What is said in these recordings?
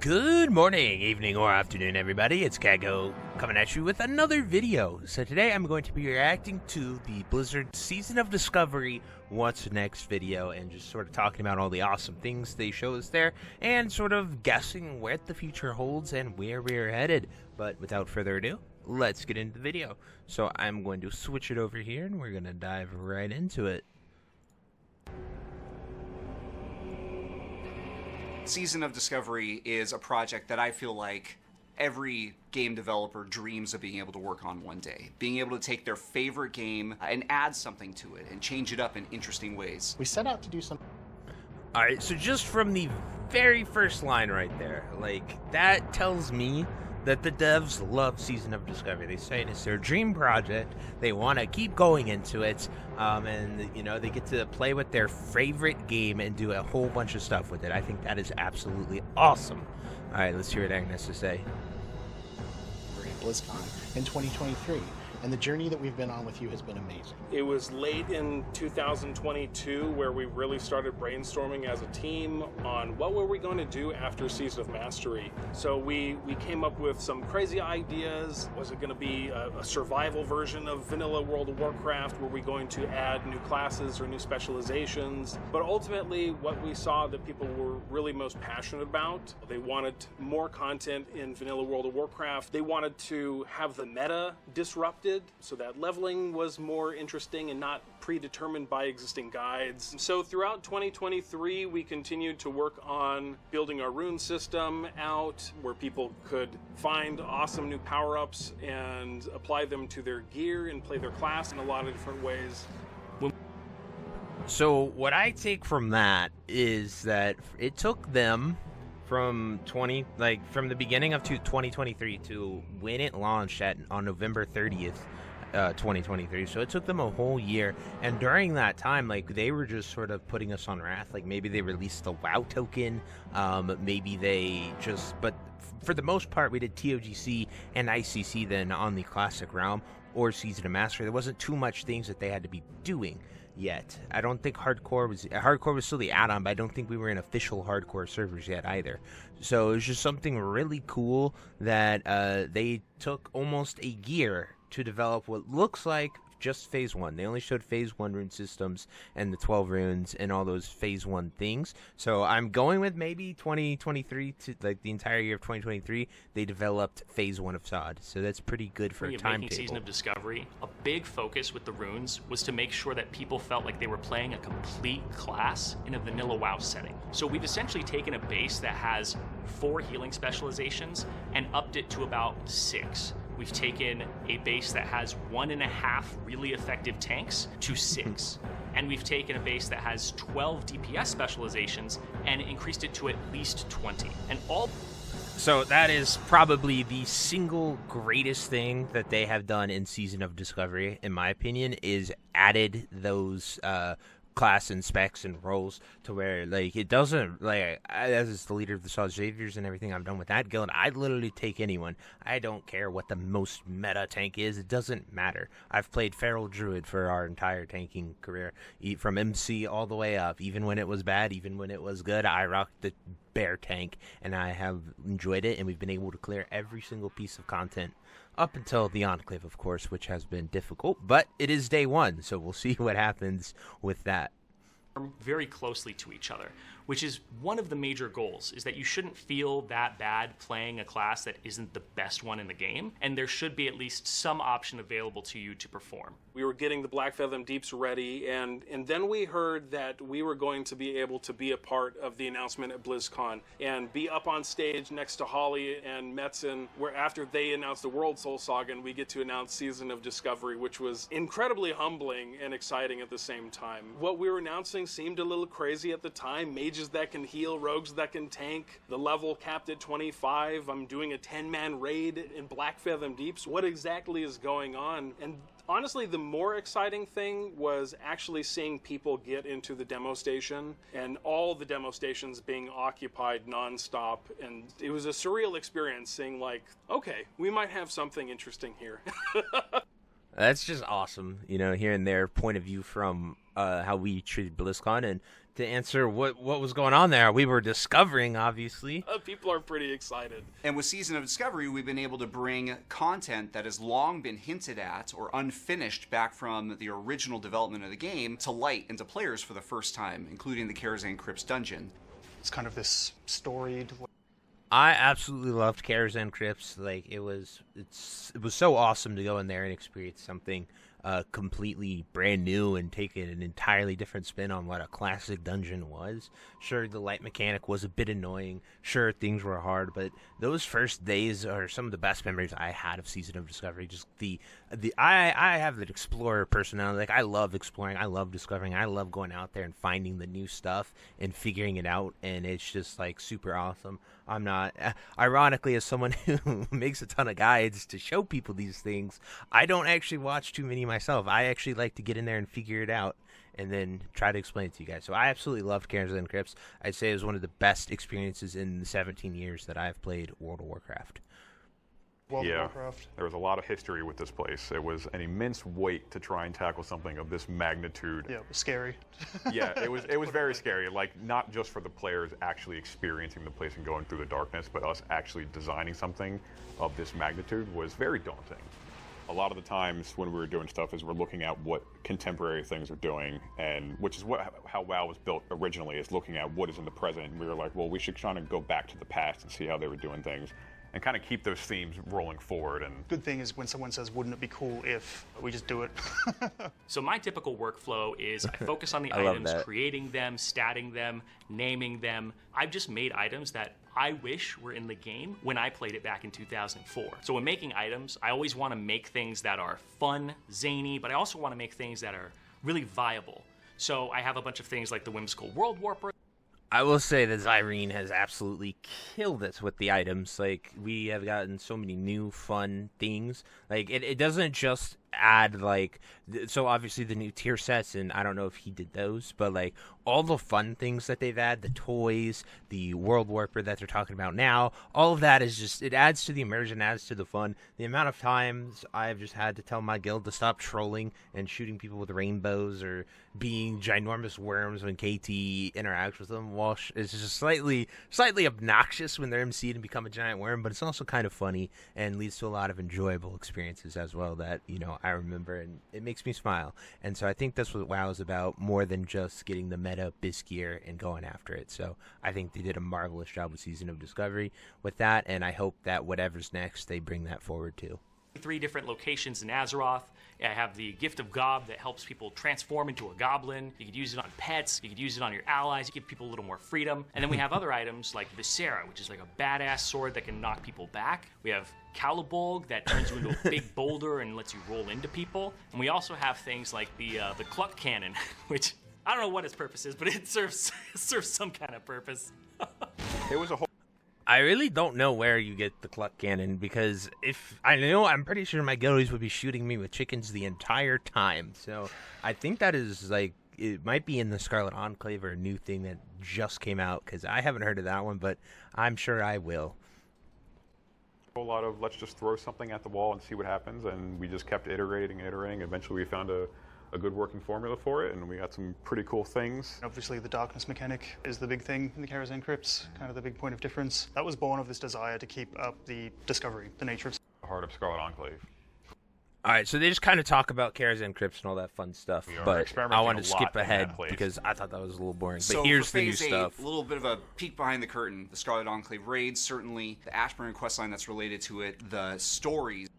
Good morning, evening, or afternoon, everybody. It's Kaghoe coming at you with another video. So today I'm going to be reacting to the Blizzard Season of Discovery What's Next video and just sort of talking about all the awesome things they show us there and sort of guessing what the future holds and where we're headed. But without further ado, let's get into the video. So I'm going to switch it over here and we're going to dive right into it. Season of Discovery is a project that I feel like every game developer dreams of being able to work on one day. Being able to take their favorite game and add something to it and change it up in interesting ways. We set out to do some... Alright, so just from the very first line right there, like, that tells me that the devs love Season of Discovery. They say it's their dream project. They want to keep going into it, and you know, they get to play with their favorite game and do a whole bunch of stuff with it. I think that is absolutely awesome. All right, let's hear what Agnes has to say. BlizzCon in 2023, and the journey that we've been on with you has been amazing. It was late in 2022 where we really started brainstorming as a team on what were we going to do after Season of Mastery. So we came up with some crazy ideas. Was it going to be a survival version of vanilla World of Warcraft? Were we going to add new classes or new specializations? But ultimately, what we saw that people were really most passionate about, they wanted more content in vanilla World of Warcraft. They wanted to have the meta disrupted, so that leveling was more interesting and not predetermined by existing guides. So throughout 2023, we continued to work on building our rune system out, where people could find awesome new power-ups and apply them to their gear and play their class in a lot of different ways. So what I take from that is that it took them from the beginning of 2023 to when it launched on November 30th, 2023. So it took them a whole year, and during that time, like, they were just sort of putting us on wrath. Like, maybe they released the WoW token, maybe they just, but for the most part, we did TOGC and ICC then on the Classic Realm or Season of Mastery. There wasn't too much things that they had to be doing yet. I don't think hardcore was still the add-on, but I don't think we were in official hardcore servers yet either. So it was just something really cool that they took almost a year to develop what looks like just phase 1. They only showed phase 1 rune systems and the 12 runes and all those phase 1 things. So I'm going with maybe 2023 to like the entire year of 2023. They developed phase 1 of SOD. So that's pretty good for a timetable. Season of Discovery, a big focus with the runes was to make sure that people felt like they were playing a complete class in a vanilla WoW setting. So we've essentially taken a base that has 4 healing specializations and upped it to about 6. We've taken a base that has 1.5 really effective tanks to 6. And we've taken a base that has 12 DPS specializations and increased it to at least 20. And all... So that is probably the single greatest thing that they have done in Season of Discovery, in my opinion, is added those class and specs and roles to where, like, it doesn't, like, as the leader of the Saw Saviors and everything, I'm done with that guild. I'd literally take anyone. I don't care what the most meta tank is. It doesn't matter. I've played Feral Druid for our entire tanking career, from MC all the way up. Even when it was bad, even when it was good, I rocked the bear tank, and I have enjoyed it, and we've been able to clear every single piece of content up until the Enclave, of course, which has been difficult, but it is day 1, so we'll see what happens with that. Very closely to each other, which is one of the major goals, is that you shouldn't feel that bad playing a class that isn't the best one in the game, and there should be at least some option available to you to perform. We were getting the Black Fathom Deeps ready, and then we heard that we were going to be able to be a part of the announcement at BlizzCon and be up on stage next to Holly and Metzen, where after they announced the World Soul Saga, and we get to announce Season of Discovery, which was incredibly humbling and exciting at the same time. What we were announcing seemed a little crazy at the time. Mages that can heal, rogues that can tank, the level capped at 25. I'm doing a 10-man raid in Black Fathom Deeps. What exactly is going on? And honestly, the more exciting thing was actually seeing people get into the demo station and all the demo stations being occupied nonstop. And it was a surreal experience seeing, like, okay, we might have something interesting here. That's just awesome, you know, hearing their point of view from how we treated BlizzCon, and to answer what was going on there. We were discovering, obviously. People are pretty excited. And with Season of Discovery, we've been able to bring content that has long been hinted at or unfinished back from the original development of the game to light and to players for the first time, including the Kaghoe Crypts dungeon. It's kind of this storied. I absolutely loved Kaghoe Crypts. Like it was so awesome to go in there and experience something completely brand new and take an entirely different spin on what a classic dungeon was. Sure, the light mechanic was a bit annoying. Sure, things were hard, but those first days are some of the best memories I had of Season of Discovery. Just I have an explorer personality. Like I love exploring, I love discovering, I love going out there and finding the new stuff and figuring it out, and it's just like super awesome. I'm not, ironically, as someone who makes a ton of guides to show people these things, I don't actually watch too many myself. I actually like to get in there and figure it out and then try to explain it to you guys. So I absolutely loved Kaghoe Crypts. I'd say it was one of the best experiences in the 17 years that I've played World of Warcraft. Warcraft. There was a lot of history with this place. It was an immense weight to try and tackle something of this magnitude. Yeah, it was scary. Yeah, it was very scary. Like, not just for the players actually experiencing the place and going through the darkness, but us actually designing something of this magnitude was very daunting. A lot of the times when we were doing stuff is we're looking at what contemporary things are doing, and which is how WoW was built originally, is looking at what is in the present. And we were like, well, we should try to go back to the past and see how they were doing things, and kind of keep those themes rolling forward. And Good thing is when someone says, wouldn't it be cool if we just do it? So my typical workflow is I focus on the I love items, that. creating them, statting them, naming them. I've just made items that I wish were in the game when I played it back in 2004. So when making items, I always want to make things that are fun, zany, but I also want to make things that are really viable. So I have a bunch of things like the whimsical World Warper. I will say that Zyrene has absolutely killed us with the items. Like, we have gotten so many new fun things. Like, it doesn't just add, like, so obviously the new tier sets, and I don't know if he did those, but, like, all the fun things that they've added, the toys, the World Warper that they're talking about now, all of that is just, it adds to the immersion, adds to the fun. The amount of times I've just had to tell my guild to stop trolling and shooting people with rainbows or being ginormous worms when KT interacts with them, well, it's just slightly obnoxious when they're MC'd and become a giant worm, but it's also kind of funny and leads to a lot of enjoyable experiences as well that, you know, I remember, and it makes me smile. And so I think that's what WoW is about, more than just getting the meta biskier and going after it. So I think they did a marvelous job with Season of Discovery with that, and I hope that whatever's next, they bring that forward too. 3 different locations in Azeroth. I have the Gift of Gob that helps people transform into a goblin. You could use it on pets. You could use it on your allies. You give people a little more freedom. And then we have other items like Viscera, which is like a badass sword that can knock people back. We have Calibolg that turns you into a big boulder and lets you roll into people. And we also have things like the Cluck Cannon, which I don't know what its purpose is, but it serves some kind of purpose. it was a whole I really don't know where you get the Cluck Cannon, because if I know, I'm pretty sure my guildies would be shooting me with chickens the entire time. So I think that is, like, it might be in the Scarlet Enclave or a new thing that just came out, because I haven't heard of that one, but I'm sure I will. whole lot of let's just throw something at the wall and see what happens, and we just kept iterating. Eventually we found a good working formula for it, and we got some pretty cool things. Obviously, the darkness mechanic is the big thing in the Kaghoe Crypts, kind of the big point of difference. That was born of this desire to keep up the discovery, the nature of The heart of Scarlet Enclave. All right, so they just kind of talk about Kaghoe Crypts and all that fun stuff, We are but experimenting I wanted to a lot skip in ahead that place. because I thought that was a little boring. So But here's for the new Phase 8, stuff. a little bit of a peek behind the curtain. The Scarlet Enclave raids, certainly the Ashburn questline that's related to it, the stories.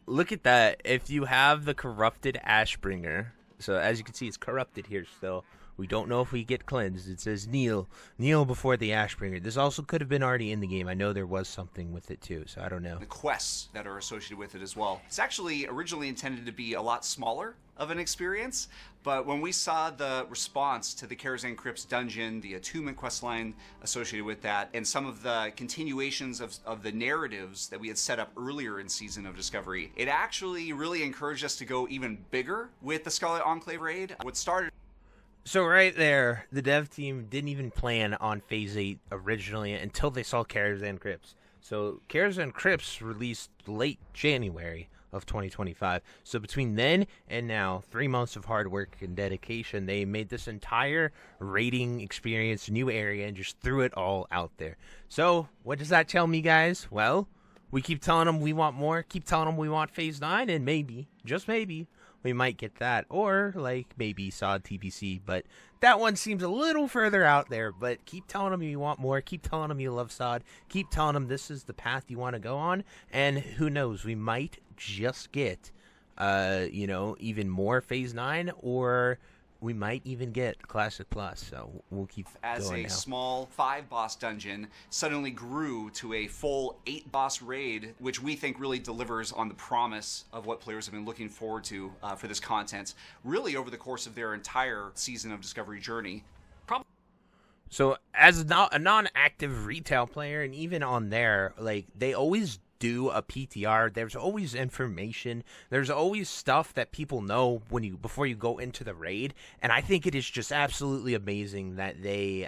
Look at that. If you have the corrupted Ashbringer, so as you can see, it's corrupted here still. We don't know if we get cleansed. It says kneel before the Ashbringer. This also could have been already in the game. I know there was something with it too, so I don't know. The quests that are associated with it as well. It's actually originally intended to be a lot smaller of an experience, but when we saw the response to the Kaghoe Crypts dungeon, the attunement questline associated with that, and some of the continuations of the narratives that we had set up earlier in Season of Discovery, it actually really encouraged us to go even bigger with the Scarlet Enclave raid. What started So right there, the dev team didn't even plan on Phase 8 originally until they saw Kaghoe Crypts. So Kaghoe Crypts released late January of 2025. So between then and now, 3 months of hard work and dedication, they made this entire raiding experience, new area, and just threw it all out there. So what does that tell me, guys? Well, we keep telling them we want more, keep telling them we want Phase 9, and maybe, just maybe, we might get that. Or, like, maybe SOD TBC, but that one seems a little further out there. But keep telling them you want more, keep telling them you love SOD, keep telling them this is the path you want to go on, and who knows, we might just get, even more Phase 9, or we might even get Classic Plus, so we'll keep as going a now. small 5-boss dungeon suddenly grew to a full 8-boss raid, which we think really delivers on the promise of what players have been looking forward to for this content, really over the course of their entire season of Discovery journey. So as a non-active retail player, and even on there, like, they always do a PTR. There's always information. There's always stuff that people know before you go into the raid, and I think it is just absolutely amazing that they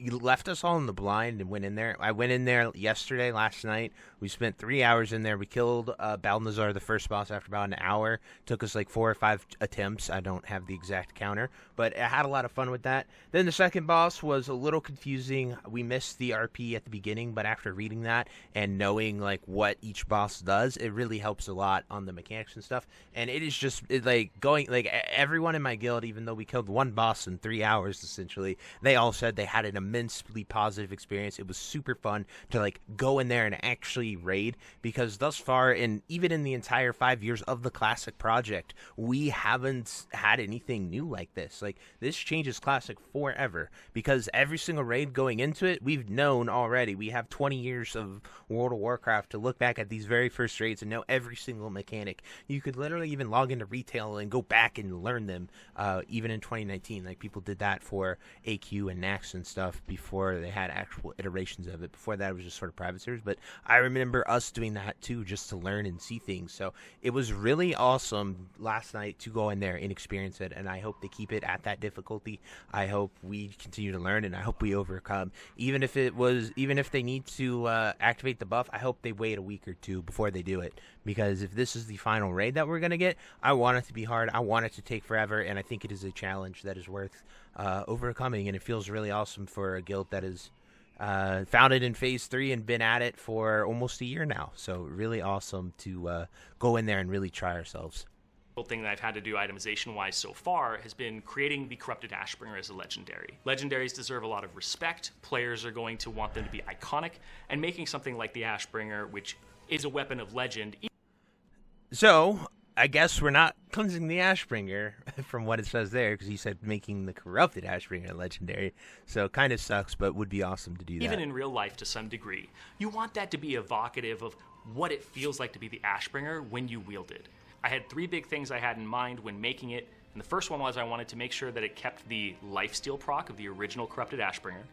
left us all in the blind and went in there. I went in there last night. We spent 3 hours in there. We killed Balnazar, the first boss, after about an hour. Took us like 4 or 5 attempts. I don't have the exact counter, but I had a lot of fun with that. Then the second boss was a little confusing. We missed the RP at the beginning, but after reading that and knowing like what each boss does, it really helps a lot on the mechanics and stuff. And it is just everyone in my guild, even though we killed one boss in 3 hours essentially, they all said they had an immensely positive experience. It was super fun to like go in there and actually raid, because thus far, and even in the entire 5 years of the Classic project, we haven't had anything new like this. Like, this changes Classic forever, because every single raid going into it, we've known already. We have 20 years of World of Warcraft to look back at these very first raids and know every single mechanic. You could literally even log into retail and go back and learn them, even in 2019. Like, people did that for AQ and Nax and stuff before they had actual iterations of it. Before that, it was just sort of private servers, but I remember us doing that too, just to learn and see things. So it was really awesome last night to go in there and experience it, and I hope they keep it at that difficulty. I hope we continue to learn, and I hope we overcome. Even if they need to activate the buff, I hope they wait a week or two before they do it, because if this is the final raid that we're going to get, I want it to be hard. I want it to take forever, and I think it is a challenge that is worth overcoming, and it feels really awesome for a guild that is founded in Phase 3 and been at it for almost a year now. So really awesome to go in there and really try ourselves. The thing that I've had to do itemization-wise so far has been creating the Corrupted Ashbringer as a legendary. Legendaries deserve a lot of respect. Players are going to want them to be iconic, and making something like the Ashbringer, which is a weapon of legend. So I guess we're not cleansing the Ashbringer from what it says there, because he said making the Corrupted Ashbringer legendary. So it kind of sucks, but would be awesome to do that. Even in real life, to some degree, you want that to be evocative of what it feels like to be the Ashbringer when you wield it. I had 3 big things I had in mind when making it, and the first one was I wanted to make sure that it kept the lifesteal proc of the original Corrupted Ashbringer.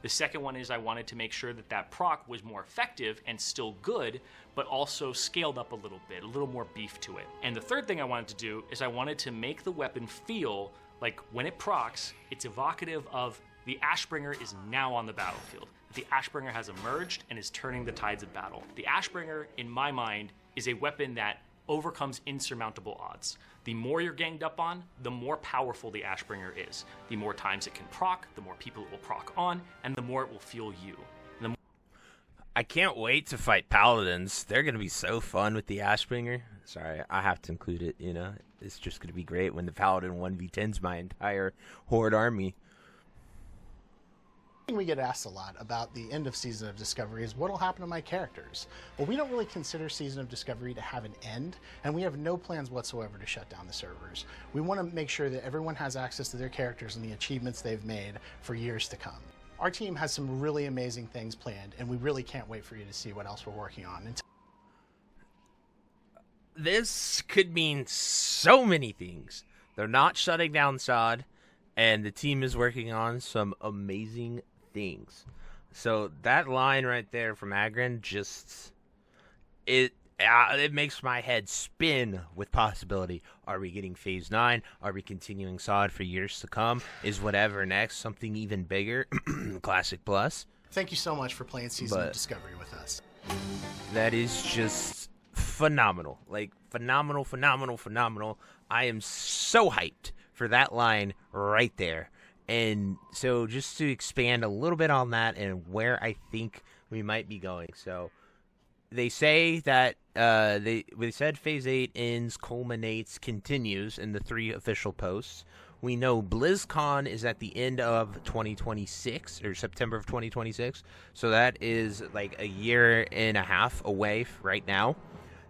The second one is I wanted to make sure that that proc was more effective and still good, but also scaled up a little bit, a little more beef to it. And the third thing I wanted to do is I wanted to make the weapon feel like when it procs, it's evocative of the Ashbringer is now on the battlefield. The Ashbringer has emerged and is turning the tides of battle. The Ashbringer, in my mind, is a weapon that overcomes insurmountable odds. The more you're ganged up on, the more powerful the Ashbringer is. The more times it can proc, the more people it will proc on, and the more it will fuel you. I can't wait to fight Paladins. They're going to be so fun with the Ashbringer. Sorry, I have to include it, It's just going to be great when the Paladin 1v10s my entire Horde army. We get asked a lot about the end of Season of Discovery is what will happen to my characters. Well, we don't really consider Season of Discovery to have an end, and we have no plans whatsoever to shut down the servers. We want to make sure that everyone has access to their characters and the achievements they've made for years to come. Our team has some really amazing things planned, and we really can't wait for you to see what else we're working on. This could mean so many things. They're not shutting down SOD, and the team is working on some amazing things. So that line right there from Agron just it makes my head spin with possibility. Are we getting Phase 9? Are we continuing SOD for years to come? Is whatever next something even bigger? Classic Plus? Thank you so much for playing Season of Discovery with us. That is just phenomenal. Like, phenomenal, phenomenal, phenomenal. I am so hyped for that line right there. And so just to expand a little bit on that and where I think we might be going. So they say that they said Phase 8 ends, culminates, continues in the 3 official posts. We know BlizzCon is at the end of 2026, or September of 2026. So that is like a year and a half away right now.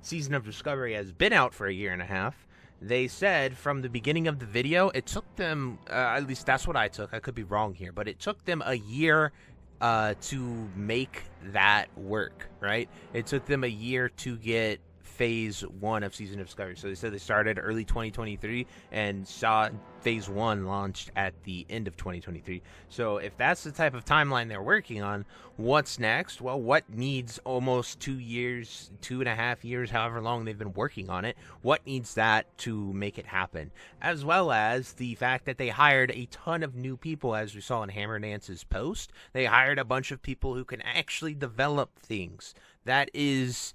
Season of Discovery has been out for a year and a half. They said from the beginning of the video, it took them, at least that's what I took. I could be wrong here, but it took them a year to make that work, right? It took them a year to get Phase 1 of Season of Discovery. So they said they started early 2023 and saw Phase 1 launched at the end of 2023. So if that's the type of timeline they're working on, what's next? Well, what needs almost 2 years, 2.5 years, however long they've been working on it, what needs that to make it happen? As well as the fact that they hired a ton of new people, as we saw in Hammer Dance's post. They hired a bunch of people who can actually develop things. That is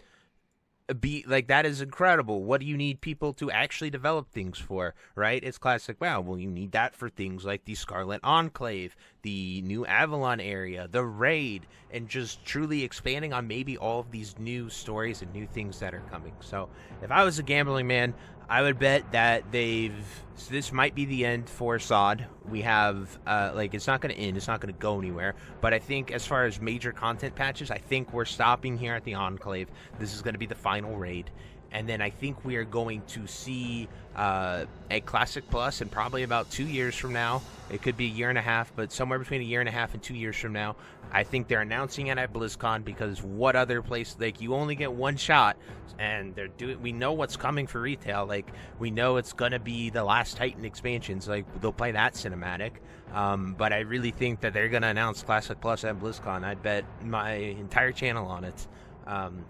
that is incredible. What do you need people to actually develop things for, right? It's classic. Wow, well, you need that for things like the Scarlet Enclave, the new Avalon area, the raid, and just truly expanding on maybe all of these new stories and new things that are coming. So if I was a gambling man, I would bet that this might be the end for SOD. We have, it's not going to end. It's not going to go anywhere. But I think as far as major content patches, I think we're stopping here at the Enclave. This is going to be the final raid. And then I think we are going to see a Classic Plus in probably about 2 years from now. It could be a year and a half, but somewhere between a year and a half and 2 years from now. I think they're announcing it at BlizzCon because what other place, you only get one shot, and we know what's coming for retail. We know it's going to be the Last Titan expansions. They'll play that cinematic. But I really think that they're going to announce Classic Plus at BlizzCon. I'd bet my entire channel on it.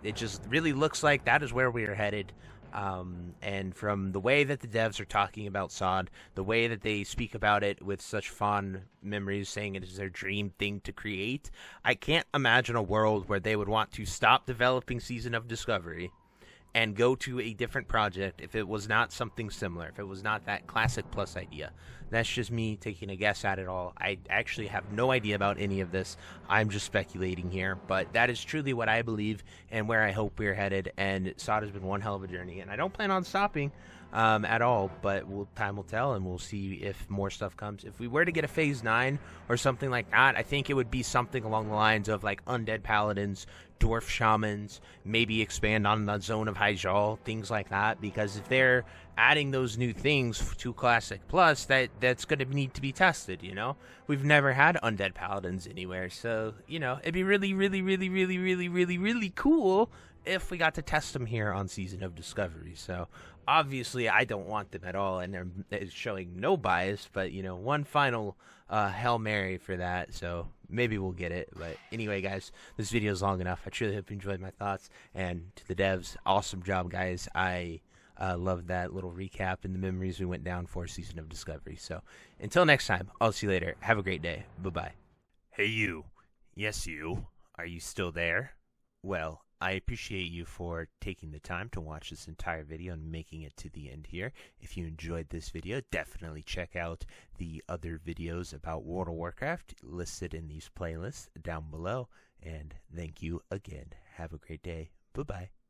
It just really looks like that is where we are headed. And from the way that the devs are talking about SOD, the way that they speak about it with such fond memories, saying it is their dream thing to create, I can't imagine a world where they would want to stop developing Season of Discovery and go to a different project if it was not something similar, if it was not that Classic Plus idea. That's just me taking a guess at it all. I actually have no idea about any of this. I'm just speculating here, but that is truly what I believe and where I hope we're headed, and SOD has been one hell of a journey, and I don't plan on stopping at all, but time will tell, and we'll see if more stuff comes. If we were to get a Phase 9 or something like that, I think it would be something along the lines of Undead Paladins, Dwarf Shamans, maybe expand on the Zone of Hyjal, things like that, because if they're adding those new things to Classic Plus, that's going to need to be tested, We've never had Undead Paladins anywhere, so, it'd be really, really, really, really, really, really, really cool if we got to test them here on Season of Discovery. So obviously I don't want them at all, and they're showing no bias, but one final Hail Mary for that, so maybe we'll get it. But anyway, guys, this video is long enough. I truly hope you enjoyed my thoughts, and to the devs, awesome job, guys. I love that little recap and the memories we went down for Season of Discovery. So until next time, I'll see you later. Have a great day. Bye-bye. Hey, you. Yes, you. Are you still there? Well, I appreciate you for taking the time to watch this entire video and making it to the end here. If you enjoyed this video, definitely check out the other videos about World of Warcraft listed in these playlists down below. And thank you again. Have a great day. Bye-bye.